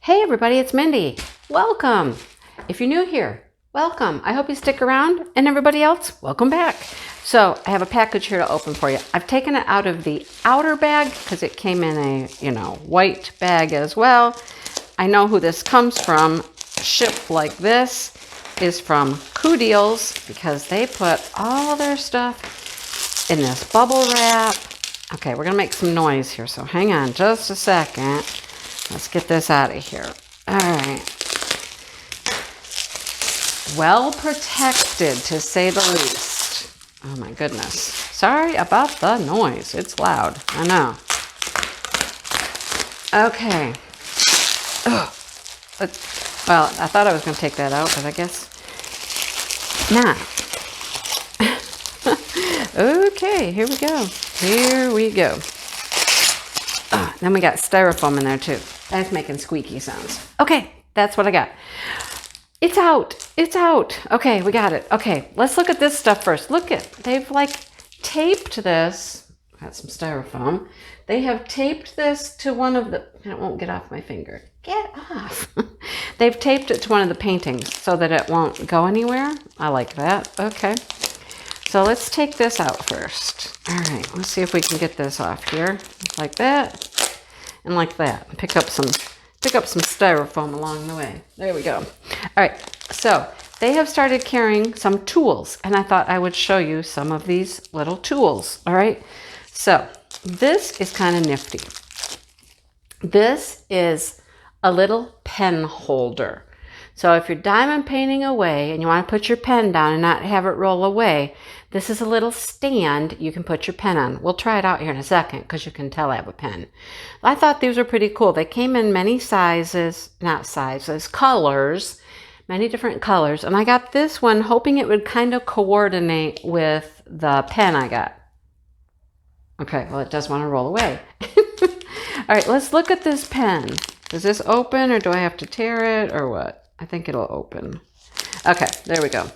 Hey everybody, it's Mindy. Welcome. If you're new here, welcome. I hope you stick around, and everybody else, welcome back. So I have a package here to open for you. I've taken it out of the outer bag because it came in a, white bag as well. I know who this comes from. Shipped like this is from Coodeals because they put all their stuff in this bubble wrap. Okay, we're gonna make some noise here, so hang on just a second. Let's get this out of here. All right. Well protected, to say the least. Oh my goodness. Sorry about the noise. It's loud. I know. Okay. Oh. Well, I thought I was going to take that out, but I guess not. Okay, here we go. Here we go. Then we got styrofoam in there too. That's making squeaky sounds. Okay, that's what I got. It's out. It's out. Okay, we got it. Okay, let's look at this stuff first. Look at, they've like taped this. Got some styrofoam. They have taped this to one of the, it won't get off my finger. Get off. They've taped it to one of the paintings so that it won't go anywhere. I like that. Okay. So let's take this out first. All right, let's see if we can get this off here. Like that. And like that. Pick up some styrofoam along the way. There we go. All right, so they have started carrying some tools, and I thought I would show you some of these little tools. All right, so this is kind of nifty. This is a little pen holder. So if you're diamond painting away and you want to put your pen down and not have it roll away, this is a little stand you can put your pen on. We'll try it out here in a second because you can tell I have a pen. I thought these were pretty cool. They came in many sizes, not sizes, colors, many different colors. And I got this one hoping it would kind of coordinate with the pen I got. Okay, well, it does want to roll away. All right, let's look at this pen. Does this open or do I have to tear it or what? I think it'll open. Okay, there we go.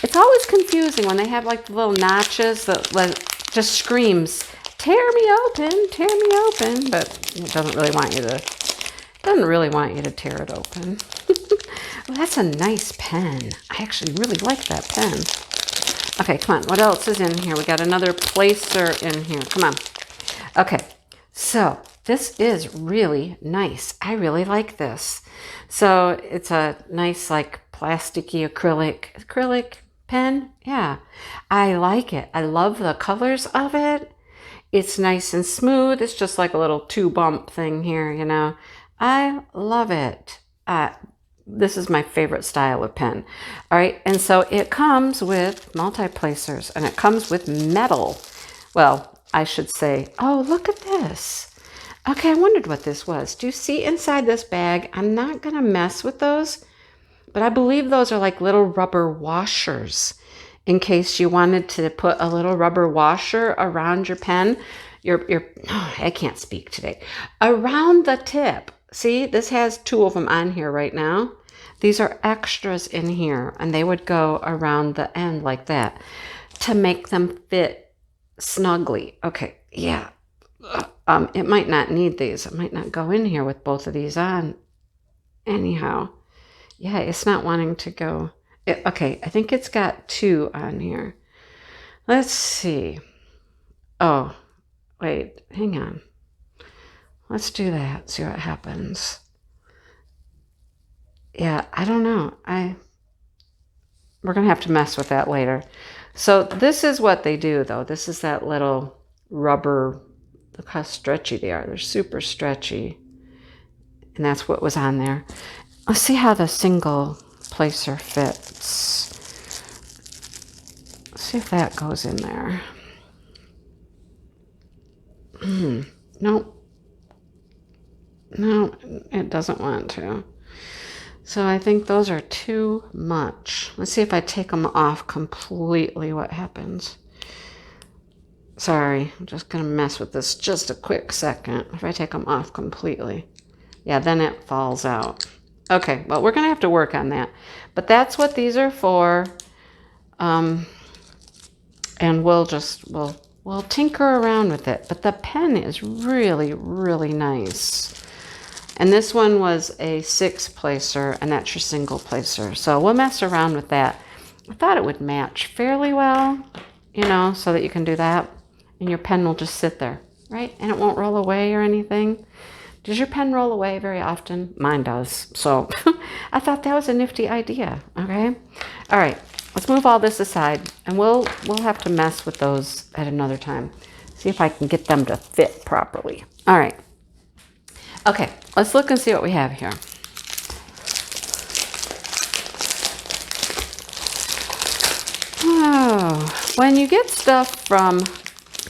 It's always confusing when they have like the little notches that just screams, tear me open, but it doesn't really want you to tear it open. Well, that's a nice pen. I actually really like that pen. Okay, come on. What else is in here? We got another placer in here. Come on. Okay, so this is really nice. I really like this. So it's a nice like plasticky acrylic pen. Yeah, I like it. I love the colors of it. It's nice and smooth. It's just like a little 2-bump thing here, I love it. This is my favorite style of pen. All right, and so it comes with multi-placers and it comes with metal. Well, I should say, oh, look at this. Okay, I wondered what this was. Do you see inside this bag? I'm not going to mess with those, but I believe those are like little rubber washers in case you wanted to put a little rubber washer around your pen. I can't speak today. Around the tip. See, this has 2 of them on here right now. These are extras in here, and they would go around the end like that to make them fit snugly. Okay, yeah. It might not need these. It might not go in here with both of these on. Anyhow, yeah, it's not wanting to go. Okay, I think it's got 2 on here. Let's see. Oh, wait, hang on. Let's do that, see what happens. Yeah, I don't know. We're going to have to mess with that later. So this is what they do, though. This is that little rubber. Look how stretchy they are. They're super stretchy. And that's what was on there. Let's see how the single placer fits. Let's see if that goes in there. Nope. No, it doesn't want to. So I think those are too much. Let's see if I take them off completely, what happens. Sorry, I'm just going to mess with this just a quick second. If I take them off completely. Yeah, then it falls out. Okay, well, we're going to have to work on that. But that's what these are for. And we'll tinker around with it. But the pen is really, really nice. And this one was a 6 placer, and that's your single placer. So we'll mess around with that. I thought it would match fairly well, you know, so that you can do that. And your pen will just sit there, right? And it won't roll away or anything. Does your pen roll away very often? Mine does. So I thought that was a nifty idea, okay? All right, let's move all this aside, and we'll have to mess with those at another time. See if I can get them to fit properly. All right. Okay, let's look and see what we have here. Oh, when you get stuff from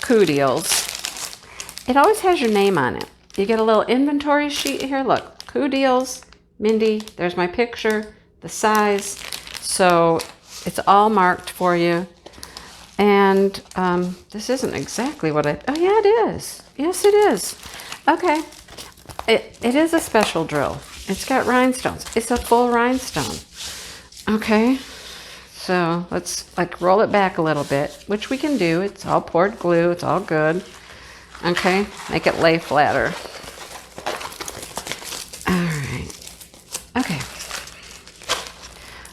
Coodeals, it always has your name on it. You get a little inventory sheet here. Look, Coodeals, Mindy, there's my picture, the size. So it's all marked for you. And this isn't exactly what oh yeah, it is. Yes, it is. Okay. It is a special drill. It's got rhinestones. It's a full rhinestone. Okay. So let's like roll it back a little bit, which we can do. It's all poured glue. It's all good. Okay. Make it lay flatter. All right. Okay.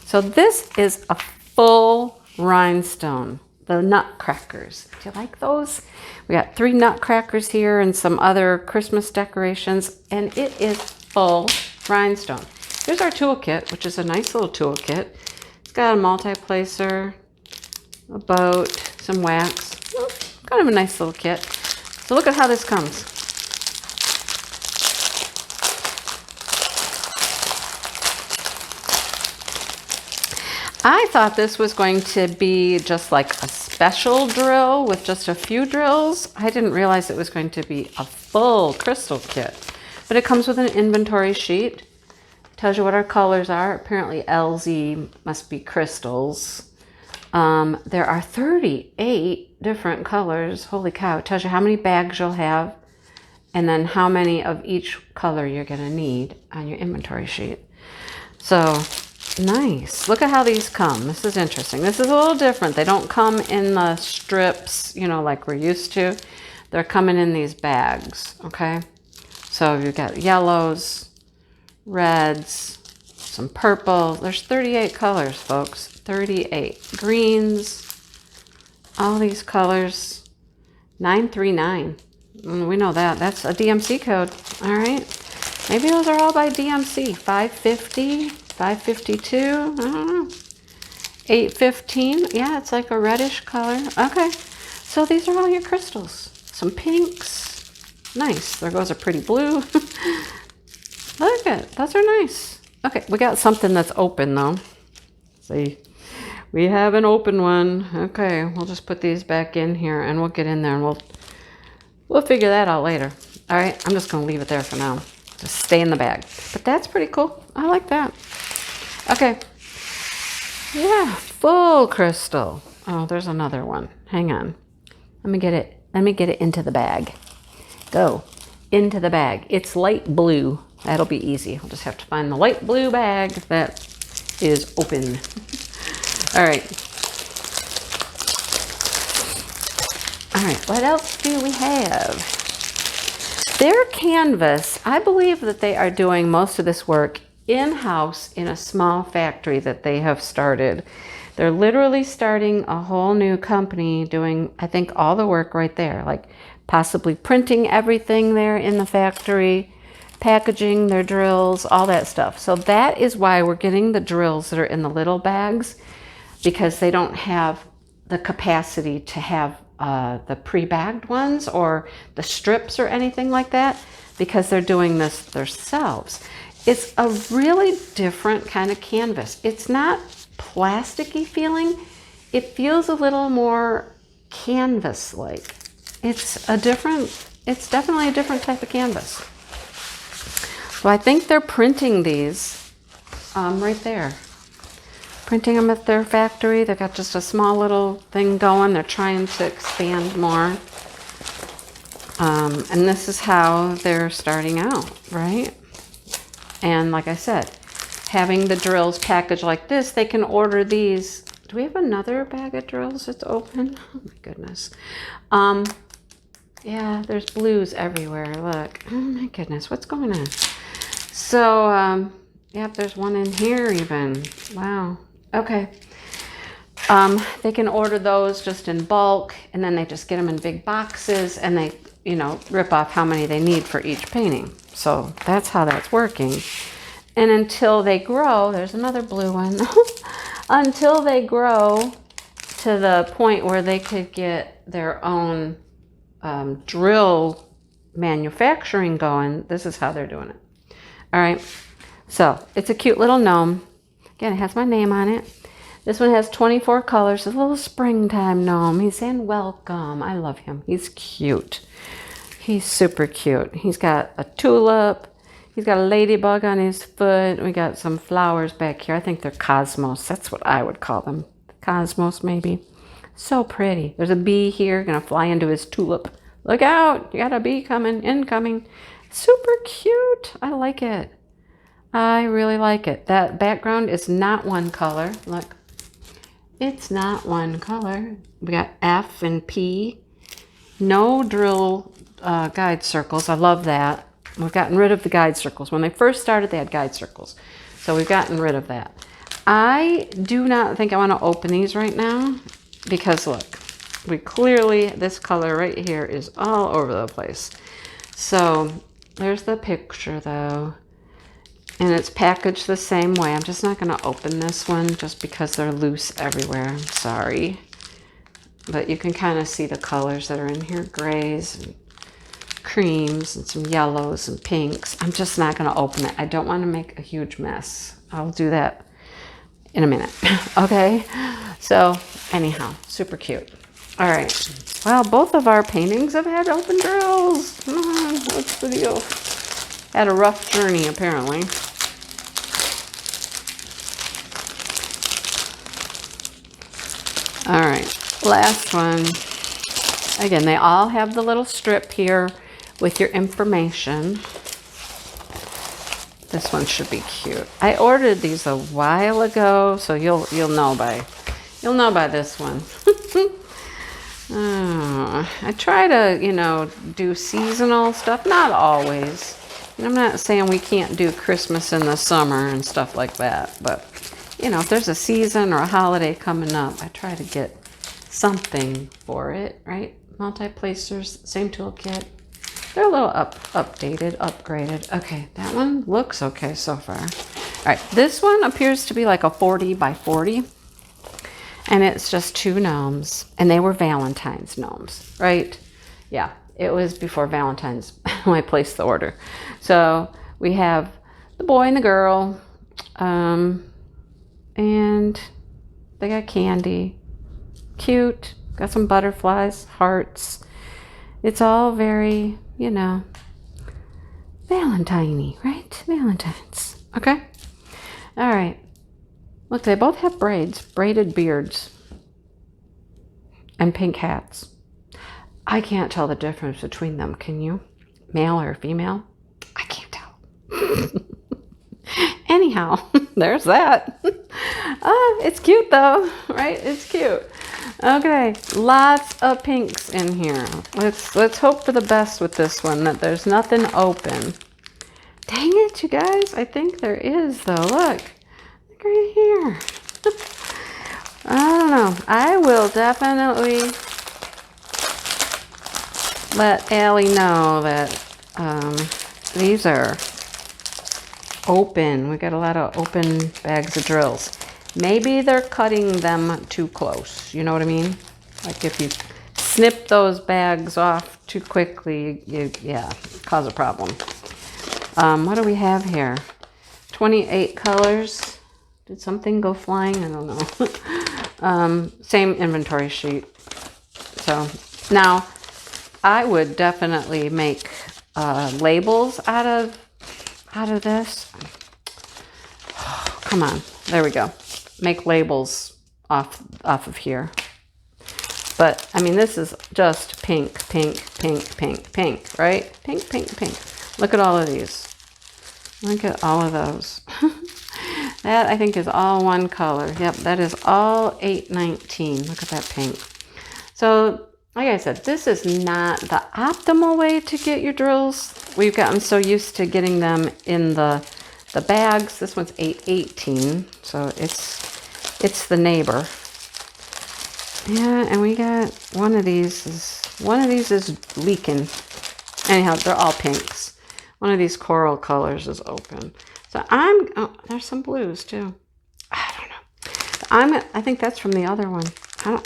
So this is a full rhinestone. The Nutcrackers. Do you like those? We got 3 Nutcrackers here and some other Christmas decorations, and it is full rhinestone. Here's our toolkit, which is a nice little toolkit. It's got a multi-placer, a boat, some wax. Kind of a nice little kit. So look at how this comes. I thought this was going to be just like a special drill with just a few drills. I didn't realize it was going to be a full crystal kit. But it comes with an inventory sheet. Tells you what our colors are. Apparently LZ must be crystals. There are 38 different colors. Holy cow. It tells you how many bags you'll have and then how many of each color you're going to need on your inventory sheet. So nice. Look at how these come. This is interesting. This is a little different. They don't come in the strips, you know, like we're used to. They're coming in these bags, okay? So you've got yellows, reds, some purple. There's 38 colors, folks. 38. Greens, all these colors. 939. We know that. That's a DMC code, all right? Maybe those are all by DMC. 550. 552, I don't know. 815, yeah, it's like a reddish color. Okay, so these are all your crystals. Some pinks, nice. There goes a pretty blue. Look at it, those are nice. Okay, we got something that's open though. See, we have an open one. Okay, we'll just put these back in here and we'll get in there and we'll figure that out later. All right, I'm just gonna leave it there for now. Just stay in the bag. But that's pretty cool. I like that. Okay. Yeah, full crystal. Oh, there's another one. Hang on. Let me get it. Let me get it into the bag. Go. Into the bag. It's light blue. That'll be easy. I'll just have to find the light blue bag that is open. All right. All right. What else do we have? Their canvas, I believe that they are doing most of this work in-house in a small factory that they have started. They're literally starting a whole new company doing, I think, all the work right there, like possibly printing everything there in the factory, packaging their drills, all that stuff. So that is why we're getting the drills that are in the little bags, because they don't have the capacity to have the pre-bagged ones or the strips or anything like that, because they're doing this themselves. It's a really different kind of canvas. It's not plasticky feeling. It feels a little more canvas-like. It's definitely a different type of canvas. So I think they're printing these right there. Printing them at their factory. They've got just a small little thing going. They're trying to expand more. And this is how they're starting out, right? And like I said, having the drills packaged like this, they can order these. Do we have another bag of drills that's open? Oh my goodness. Yeah, there's blues everywhere. Look. Oh my goodness. What's going on? So, yep, there's one in here even. Wow. Okay. They can order those just in bulk, and then they just get them in big boxes, and they, you know, rip off how many they need for each painting. So that's how that's working. And until they grow, there's another blue one. Until they grow to the point where they could get their own drill manufacturing going, this is how they're doing it. All right. So it's a cute little gnome. Again, it has my name on it. This one has 24 colors. It's a little springtime gnome. He's saying welcome. I love him. He's cute. He's super cute. He's got a tulip. He's got a ladybug on his foot. We got some flowers back here. I think they're cosmos. That's what I would call them. Cosmos, maybe. So pretty. There's a bee here. Gonna fly into his tulip. Look out. You got a bee coming. Incoming. Super cute. I like it. I really like it. That background is not one color. Look. It's not one color. We got F and P. No drill guide circles. I love that. We've gotten rid of the guide circles. When they first started, they had guide circles. So we've gotten rid of that. I do not think I want to open these right now because look, we clearly, this color right here is all over the place. So there's the picture though. And it's packaged the same way. I'm just not going to open this one just because they're loose everywhere. I'm sorry. But you can kind of see the colors that are in here. Grays and creams and some yellows and pinks. I'm just not going to open it. I don't want to make a huge mess. I'll do that in a minute. Okay? So anyhow, super cute. All right. Well, both of our paintings have had open drills. What's the deal? Had a rough journey, apparently. All right, last one. Again, they all have the little strip here with your information. This one should be cute. I ordered these a while ago, so you'll know by this one. I try to, you know, do seasonal stuff. Not always. And I'm not saying we can't do Christmas in the summer and stuff like that, but you know, if there's a season or a holiday coming up, I try to get something for it, right? Multi-placers, same toolkit. They're a little updated, upgraded. Okay, that one looks okay so far. All right, this one appears to be like a 40 by 40. And it's just two gnomes. And they were Valentine's gnomes, right? Yeah, it was before Valentine's when I placed the order. So we have the boy and the girl. And they got candy. Cute. Got some butterflies, hearts. It's all very, you know, Valentine-y, right? Valentine's. Okay? All right. Look, they both have braids, braided beards, and pink hats. I can't tell the difference between them, can you? Male or female? I can't tell. Anyhow, there's that. It's cute though, right? It's cute. Okay, lots of pinks in here. Let's hope for the best with this one, that there's nothing open. Dang it, you guys. I think there is though. Look right here. I don't know. I will definitely let Allie know that these are open. We got a lot of open bags of drills. Maybe they're cutting them too close. You know what I mean? Like if you snip those bags off too quickly, yeah, cause a problem. What do we have here? 28 colors. Did something go flying? I don't know. Same inventory sheet. So now I would definitely make labels out of this. Oh, come on. There we go. Make labels off of here. But I mean, this is just pink, pink, pink, pink, pink, right? Pink, pink, pink. Look at all of these. Look at all of those. That I think is all one color. Yep, that is all 819. Look at that pink. So like I said, this is not the optimal way to get your drills. We've gotten so used to getting them in the bags. This one's 818, so it's the neighbor. Yeah, and we got one of these is leaking. Anyhow, they're all pinks. One of these coral colors is open. So oh, there's some blues too. I don't know. I think that's from the other one.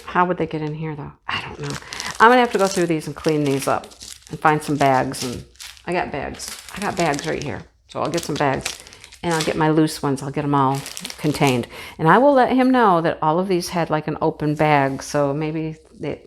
How would they get in here though? I don't know. I'm gonna have to go through these and clean these up and find some bags. And I got bags. I got bags right here. So I'll get some bags and I'll get my loose ones. I'll get them all contained. And I will let him know that all of these had like an open bag. So maybe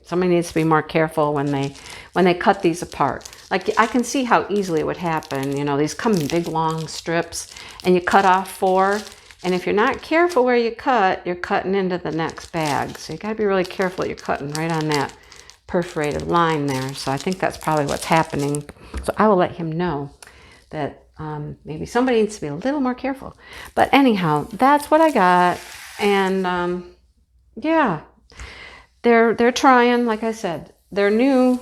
somebody needs to be more careful when they cut these apart. Like I can see how easily it would happen. You know, these come in big long strips and you cut off 4. And if you're not careful where you cut, you're cutting into the next bag. So you got to be really careful that you're cutting right on that perforated line there. So I think that's probably what's happening. So I will let him know that maybe somebody needs to be a little more careful. But anyhow, that's what I got. And yeah, they're trying. Like I said, they're new.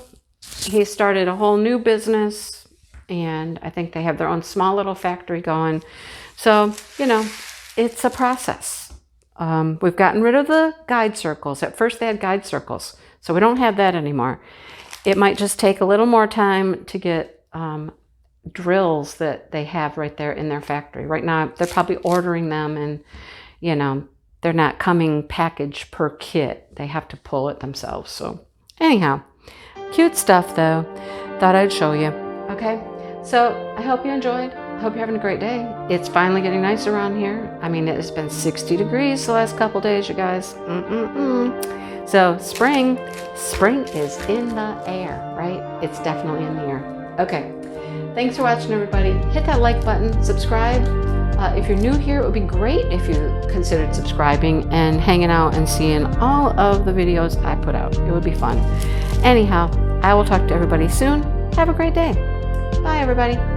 He started a whole new business. And I think they have their own small little factory going. So, you know, it's a process. We've gotten rid of the guide circles. At first they had guide circles, so we don't have that anymore. It might just take a little more time to get drills that they have right there in their factory. Right now, they're probably ordering them and, you know, they're not coming packaged per kit. They have to pull it themselves. So anyhow, cute stuff though. Thought I'd show you. Okay, so I hope you enjoyed. I hope you're having a great day. It's finally getting nice around here. I mean, it has been 60 degrees the last couple days, you guys. So spring is in the air, right? It's definitely in the air. Okay, thanks for watching, everybody. Hit that like button, subscribe. If you're new here, it would be great if you considered subscribing and hanging out and seeing all of the videos I put out. It would be fun. Anyhow, I will talk to everybody soon. Have a great day. Bye, everybody.